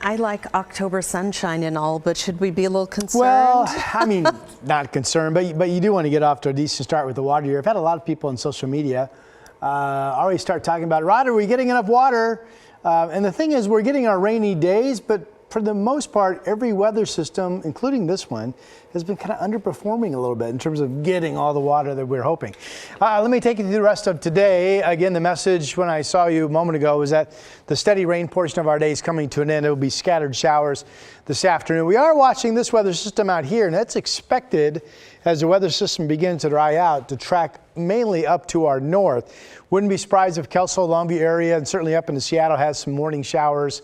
I like October sunshine and all, but should we be a little concerned? Well, I mean, not concerned, but you do want to get off to a decent start with the water here. I've had a lot of people on social media already start talking about, Rod, are we getting enough water? And the thing is, we're getting our rainy days, but for the most part, every weather system, including this one, has been kind of underperforming a little bit in terms of getting all the water that we're hoping. Let me take you through the rest of today. Again, the message when I saw you a moment ago was that the steady rain portion of our day is coming to an end. It will be scattered showers this afternoon. We are watching this weather system out here, and that's expected as the weather system begins to dry out to track mainly up to our north. Wouldn't be surprised if Kelso, Longview area, and certainly up into Seattle has some morning showers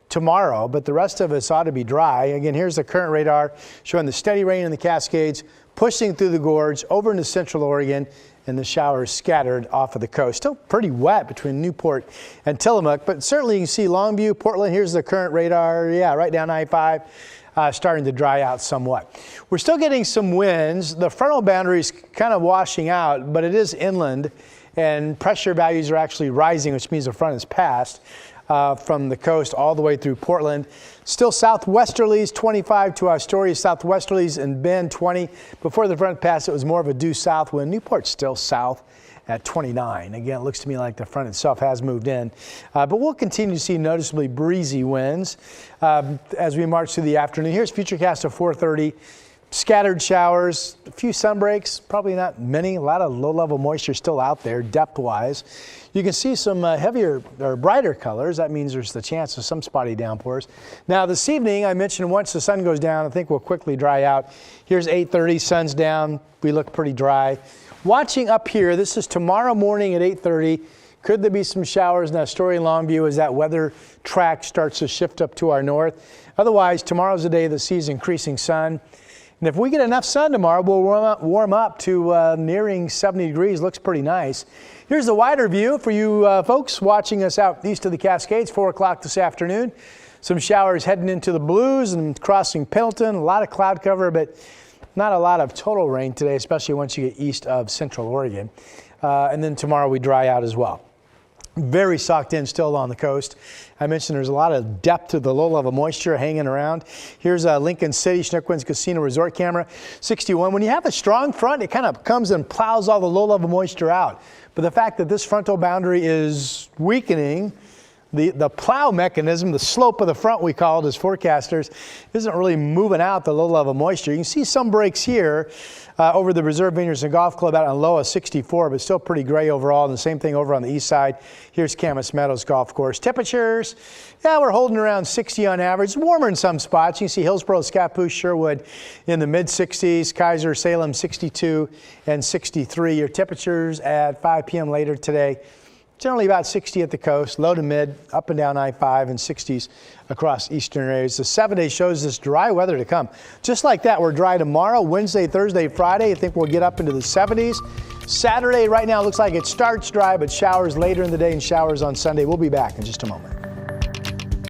tomorrow, but the rest of us ought to be dry. Again, here's the current radar showing the steady rain in the Cascades pushing through the gorge over into central Oregon, and the showers scattered off of the coast. Still pretty wet between Newport and Tillamook, but certainly you can see Longview, Portland. Here's the current radar. Yeah, right down I-5, starting to dry out somewhat. We're still getting some winds. The frontal boundary is kind of washing out, but it is inland, and pressure values are actually rising, which means the front is past. From the coast all the way through Portland. Still southwesterlies 25 to Astoria, southwesterlies and Bend 20. Before the front passed, it was more of a due south wind. Newport's still south at 29. Again, it looks to me like the front itself has moved in. But we'll continue to see noticeably breezy winds as we march through the afternoon. Here's Futurecast at 4:30. Scattered showers, a few sun breaks, probably not many. A lot of low-level moisture still out there, depth-wise. You can see some heavier or brighter colors. That means there's the chance of some spotty downpours. Now, this evening, I mentioned once the sun goes down, I think we'll quickly dry out. Here's 8:30, sun's down. We look pretty dry. Watching up here, this is tomorrow morning at 8:30. Could there be some showers in Astoria and Longview as that weather track starts to shift up to our north? Otherwise, tomorrow's the day that sees increasing sun. And if we get enough sun tomorrow, we'll warm up to nearing 70 degrees. Looks pretty nice. Here's the wider view for you folks watching us out east of the Cascades, 4 o'clock this afternoon. Some showers heading into the Blues and crossing Pendleton. A lot of cloud cover, but not a lot of total rain today, especially once you get east of central Oregon. And then tomorrow we dry out as well. Very socked in still on the coast. I mentioned there's a lot of depth to the low-level moisture hanging around. Here's Lincoln City, Schnickwin's Casino Resort camera, 61. When you have a strong front, it kind of comes and plows all the low-level moisture out. But the fact that this frontal boundary is weakening, the plow mechanism, the slope of the front we call it as forecasters, isn't really moving out the low-level moisture. You can see some breaks here over the Reserve Vineyards and Golf Club out on low of 64, but still pretty gray overall. And the same thing over on the east side. Here's Camas Meadows Golf Course. Temperatures, yeah, we're holding around 60 on average. Warmer in some spots. You can see Hillsborough, Scappoose, Sherwood in the mid-60s. Kaiser, Salem, 62 and 63. Your temperatures at 5 p.m. later today. Generally about 60 at the coast, low to mid, up and down I-5 and 60s across eastern areas. The 7-day shows this dry weather to come. Just like that, we're dry tomorrow, Wednesday, Thursday, Friday. I think we'll get up into the 70s. Saturday right now looks like it starts dry, but showers later in the day and showers on Sunday. We'll be back in just a moment.